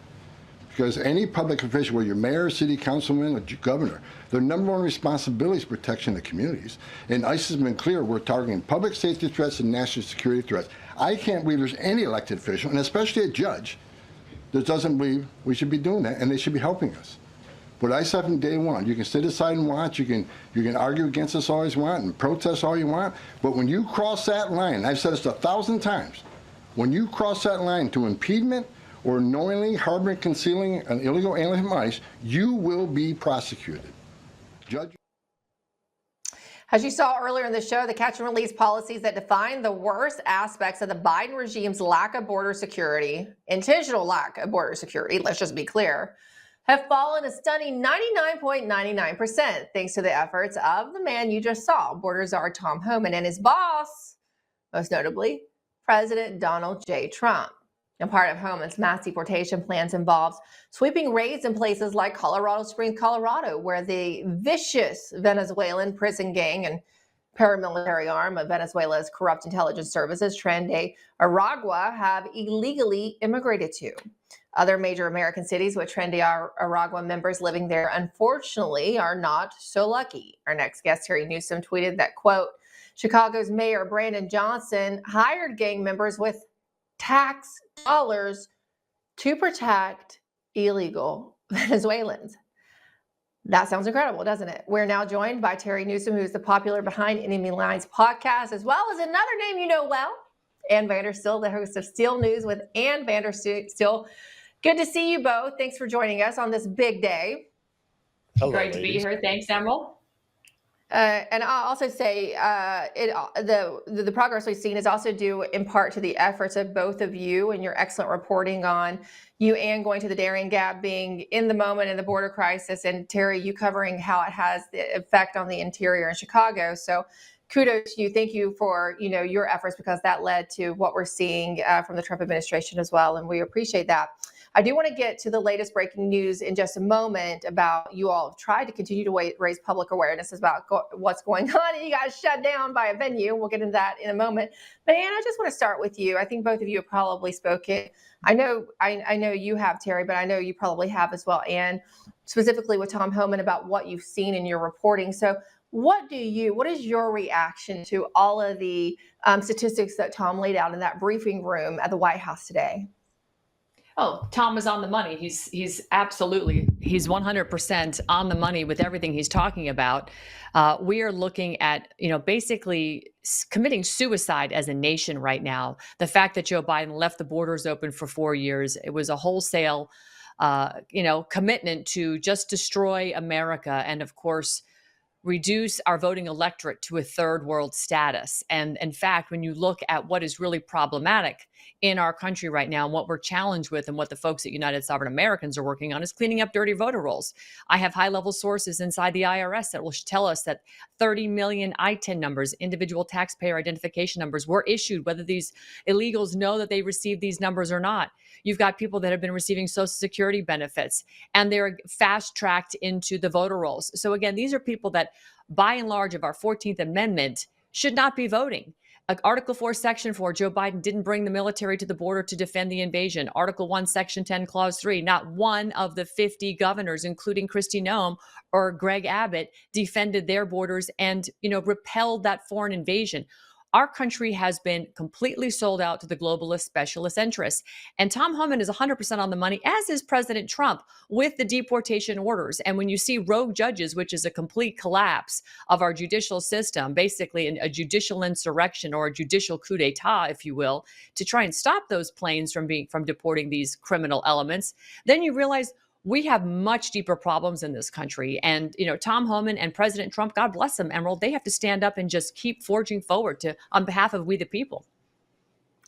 because any public official, whether you're mayor, city councilman, or governor, their number one responsibility is protection of the communities. And ICE has been clear, we're targeting public safety threats and national security threats. I can't believe there's any elected official, and especially a judge, that doesn't believe we should be doing that, and they should be helping us. But I said from day one, you can sit aside and watch, you can argue against us all you want and protest all you want, but when you cross that line, and I've said this 1,000 times, when you cross that line to impediment or knowingly harboring, concealing an illegal alien from ICE, you will be prosecuted. Judge. As you saw earlier in the show, the catch and release policies that define the worst aspects of the Biden regime's lack of border security, intentional lack of border security, let's just be clear, have fallen a stunning 99.99% thanks to the efforts of the man you just saw, border czar Tom Homan, and his boss, most notably, President Donald J. Trump. And part of Homan's mass deportation plans involves sweeping raids in places like Colorado Springs, Colorado, where the vicious Venezuelan prison gang and paramilitary arm of Venezuela's corrupt intelligence services, Tren de Aragua, have illegally immigrated to. Other major American cities with Tren de Aragua members living there, unfortunately, are not so lucky. Our next guest, Terry Newsom, tweeted that, quote, Chicago's Mayor Brandon Johnson hired gang members with tax dollars to protect illegal Venezuelans. That sounds incredible, doesn't it? We're now joined by Terry Newsom, who's the popular Behind Enemy Lines podcast, as well as another name you know well, Ann Vanderstiel, the host of Steel News with Ann Vanderstiel. Good to see you both. Thanks for joining us on this big day. Hello, Great to be here. Thanks, Emerald. And I'll also say the progress we've seen is also due in part to the efforts of both of you and your excellent reporting on you, Ann, going to the Darien Gap, being in the moment in the border crisis, and Terry, you covering how it has the effect on the interior in Chicago. So kudos to you. Thank you for your efforts, because that led to what we're seeing from the Trump administration as well, and we appreciate that. I do want to get to the latest breaking news in just a moment about you all have tried to continue to raise public awareness about what's going on, and you guys shut down by a venue. We'll get into that in a moment. But Ann, I just want to start with you. I think both of you have probably spoken. I know you have, Terry, but I know you probably have as well, Ann, specifically with Tom Homan, about what you've seen in your reporting. So what is your reaction to all of the statistics that Tom laid out in that briefing room at the White House today? Oh, Tom is on the money. He's 100% on the money with everything he's talking about. We are looking at, basically committing suicide as a nation right now. The fact that Joe Biden left the borders open for 4 years, it was a wholesale, commitment to just destroy America. And of course, reduce our voting electorate to a third world status. And in fact, when you look at what is really problematic in our country right now and what we're challenged with and what the folks at United Sovereign Americans are working on is cleaning up dirty voter rolls. I have high-level sources inside the IRS that will tell us that 30 million ITIN numbers, individual taxpayer identification numbers, were issued, whether these illegals know that they received these numbers or not. You've got people that have been receiving Social Security benefits, and they're fast-tracked into the voter rolls. So again, these are people that, by and large, of our 14th Amendment, should not be voting. Article 4, Section 4, Joe Biden didn't bring the military to the border to defend the invasion. Article 1, Section 10, Clause 3, not one of the 50 governors, including Kristi Noem or Greg Abbott, defended their borders and, repelled that foreign invasion. Our country has been completely sold out to the globalist specialist interests. And Tom Homan is 100% on the money, as is President Trump, with the deportation orders. And when you see rogue judges, which is a complete collapse of our judicial system, basically a judicial insurrection or a judicial coup d'etat, if you will, to try and stop those planes from deporting these criminal elements, then you realize we have much deeper problems in this country. And, Tom Homan and President Trump, God bless them, Emerald, they have to stand up and just keep forging forward on behalf of we the people.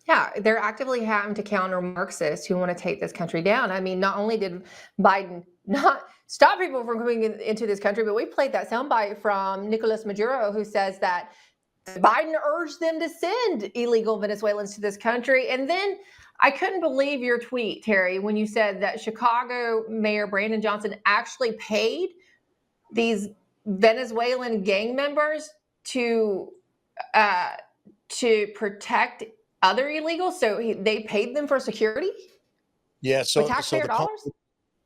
Yeah, they're actively having to counter Marxists who want to take this country down. I mean, not only did Biden not stop people from coming into this country, but we played that soundbite from Nicolas Maduro, who says that Biden urged them to send illegal Venezuelans to this country. And then I couldn't believe your tweet, Terry, when you said that Chicago Mayor Brandon Johnson actually paid these Venezuelan gang members to protect other illegals. So they paid them for security? Yeah. So taxpayer dollars?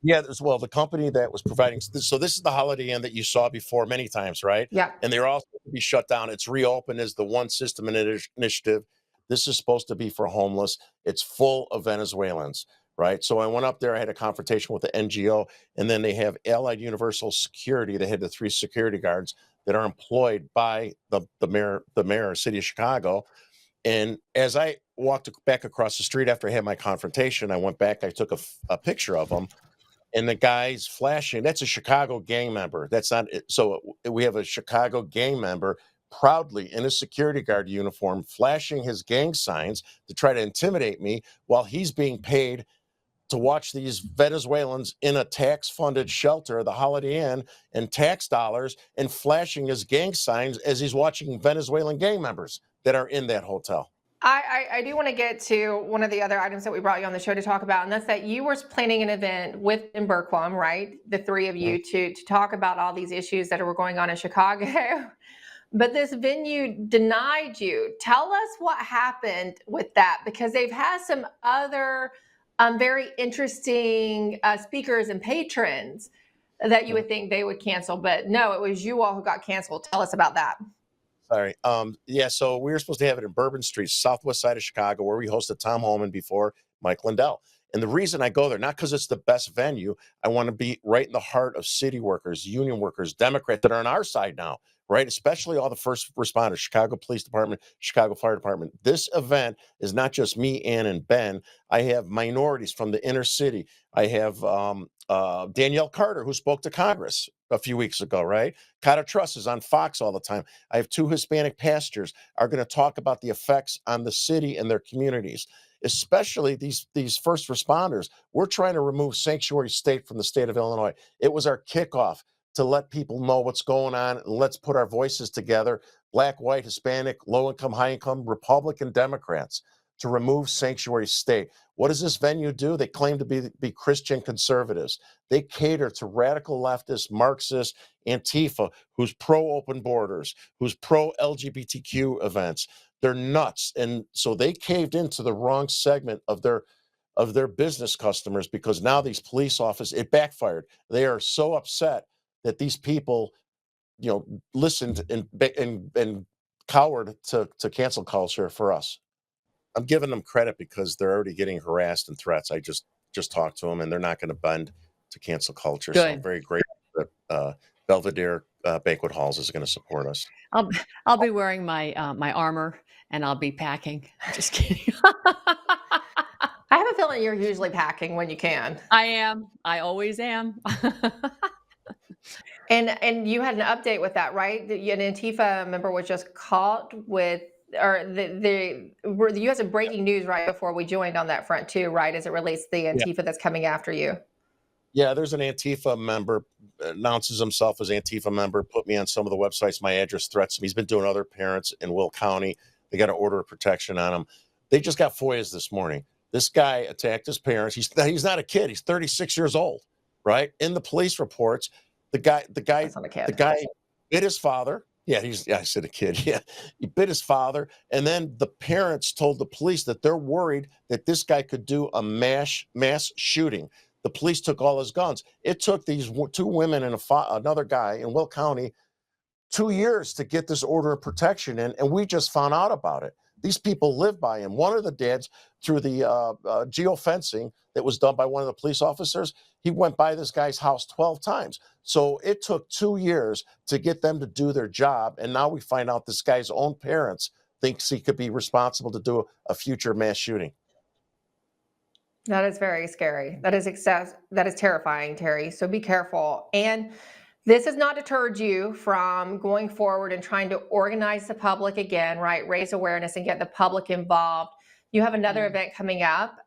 Yeah, well, the company that was providing, so this is the Holiday Inn that you saw before many times, right? Yeah. And they're all supposed to be shut down. It's reopened as the One System Initiative. This is supposed to be for homeless. It's full of Venezuelans, right? So I went up there, I had a confrontation with the NGO, and then they have Allied Universal Security. They had the 3 security guards that are employed by the mayor of City of Chicago. And as I walked back across the street after I had my confrontation, I went back, I took a picture of them. And the guy's flashing. That's a Chicago gang member. That's not. So we have a Chicago gang member proudly in a security guard uniform, flashing his gang signs to try to intimidate me while he's being paid to watch these Venezuelans in a tax-funded shelter, the Holiday Inn, and tax dollars, and flashing his gang signs as he's watching Venezuelan gang members that are in that hotel. I do want to get to one of the other items that we brought you on the show to talk about, and that's that you were planning an event with Ben Berquam, right? The three of you to talk about all these issues that were going on in Chicago. But this venue denied you. Tell us what happened with that, because they've had some other very interesting speakers and patrons that you would think they would cancel. But no, it was you all who got canceled. Tell us about that. Sorry. Yeah, so we were supposed to have it in Bourbon Street, southwest side of Chicago, where we hosted Tom Homan before Mike Lindell. And the reason I go there, not because it's the best venue, I want to be right in the heart of city workers, union workers, Democrats that are on our side now, right? Especially all the first responders, Chicago Police Department, Chicago Fire Department. This event is not just me, Ann, and Ben. I have minorities from the inner city. I have Danielle Carter, who spoke to Congress a few weeks ago, right? Cata Truss is on Fox all the time. I have two Hispanic pastors are going to talk about the effects on the city and their communities, especially these first responders. We're trying to remove sanctuary state from the state of Illinois. It was our kickoff to let people know what's going on, and let's put our voices together, Black, white, Hispanic, low-income, high-income, Republican, Democrats, to remove sanctuary state. What does this venue do? They claim to be Christian conservatives. They cater to radical leftists, Marxists, Antifa, who's pro-open borders, who's pro-LGBTQ events. They're nuts. And so they caved into the wrong segment of their business customers, because now these police officers, it backfired. They are so upset that these people, listened and cowered to cancel culture for us. I'm giving them credit because they're already getting harassed and threats. I just talked to them, and they're not going to bend to cancel culture. Good. So I'm very grateful that Belvedere Banquet Halls is going to support us. I'll be wearing my my armor, and I'll be packing. Just kidding. I have a feeling you're usually packing when you can. I am. I always am. And you had an update with that, right? An Antifa member was just caught with, or you had some breaking news right before we joined on that front too, right? As it relates to the Antifa that's coming after you. Yeah, there's an Antifa member, announces himself as Antifa member, put me on some of the websites, my address, threats me. He's been doing other parents in Will County. They got an order of protection on him. They just got FOIAs this morning. This guy attacked his parents. He's not a kid. He's 36 years old, right? In the police reports, the guy bit his father. Yeah, I said a kid. Yeah, he bit his father. And then the parents told the police that they're worried that this guy could do a mass shooting. The police took all his guns. It took these two women and another guy in Will County 2 years to get this order of protection in, and we just found out about it. These people live by him. One of the dads, through the geofencing that was done by one of the police officers, he went by this guy's house 12 times. So it took 2 years to get them to do their job, and now we find out this guy's own parents thinks he could be responsible to do a future mass shooting. That is very scary. That is terrifying, Terry. So be careful. And this has not deterred you from going forward and trying to organize the public again, right? Raise awareness and get the public involved. You have another event coming up.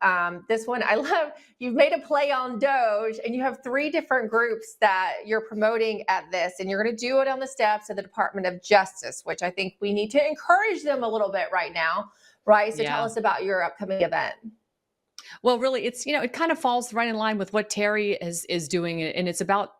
This one, I love, you've made a play on Doge, and you have 3 different groups that you're promoting at this, and you're going to do it on the steps of the Department of Justice, which I think we need to encourage them a little bit right now, right? So tell us about your upcoming event. Well, really, it's, it kind of falls right in line with what Terry is doing, and it's about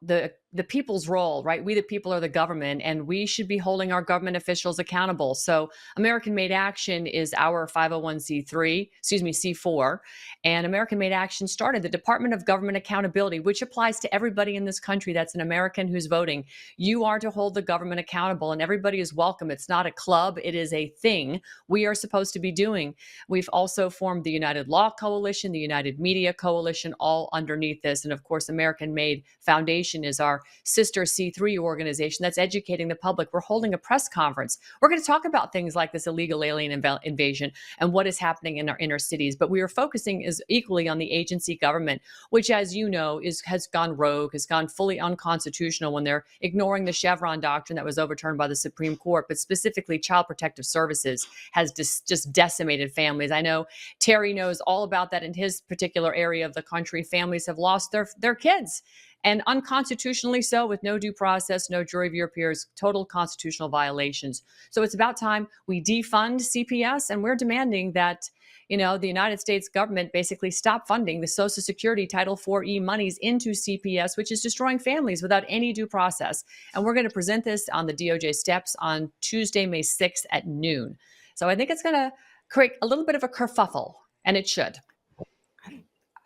the people's role, right? We, the people, are the government, and we should be holding our government officials accountable. So American Made Action is our 501c4, and American Made Action started the Department of Government Accountability, which applies to everybody in this country that's an American who's voting. You are to hold the government accountable, and everybody is welcome. It's not a club. It is a thing we are supposed to be doing. We've also formed the United Law Coalition, the United Media Coalition, all underneath this. And of course, American Made Foundation is our our sister C3 organization that's educating the public. We're holding a press conference. We're going to talk about things like this illegal alien invasion and what is happening in our inner cities. But we are focusing is equally on the agency government, which, as you know, has gone rogue, has gone fully unconstitutional when they're ignoring the Chevron doctrine that was overturned by the Supreme Court, but specifically Child Protective Services has just decimated families. I know Terry knows all about that in his particular area of the country. Families have lost their kids, and unconstitutionally so, with no due process, no jury of your peers, total constitutional violations. So it's about time we defund CPS, and we're demanding that the United States government basically stop funding the Social Security Title IV-E monies into CPS, which is destroying families without any due process. And we're going to present this on the DOJ steps on Tuesday, May 6th at noon. So I think it's going to create a little bit of a kerfuffle, and it should.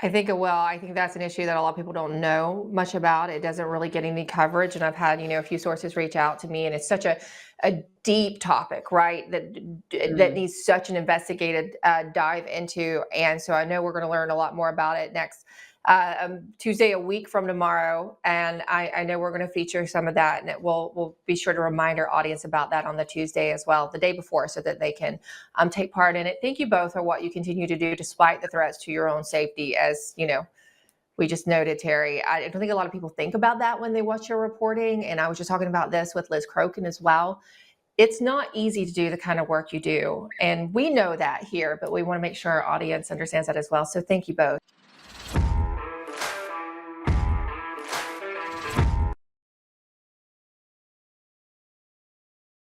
I think it will. I think that's an issue that a lot of people don't know much about. It doesn't really get any coverage. And I've had, a few sources reach out to me, and it's such a deep topic, right? That needs such an investigated dive into. And so I know we're going to learn a lot more about it next Tuesday, a week from tomorrow. And I know we're going to feature some of that, and we'll be sure to remind our audience about that on the Tuesday as well, the day before, so that they can take part in it. Thank you both for what you continue to do despite the threats to your own safety. As we just noted, Terry, I don't think a lot of people think about that when they watch your reporting. And I was just talking about this with Liz Crokin as well. It's not easy to do the kind of work you do. And we know that here, but we want to make sure our audience understands that as well. So thank you both.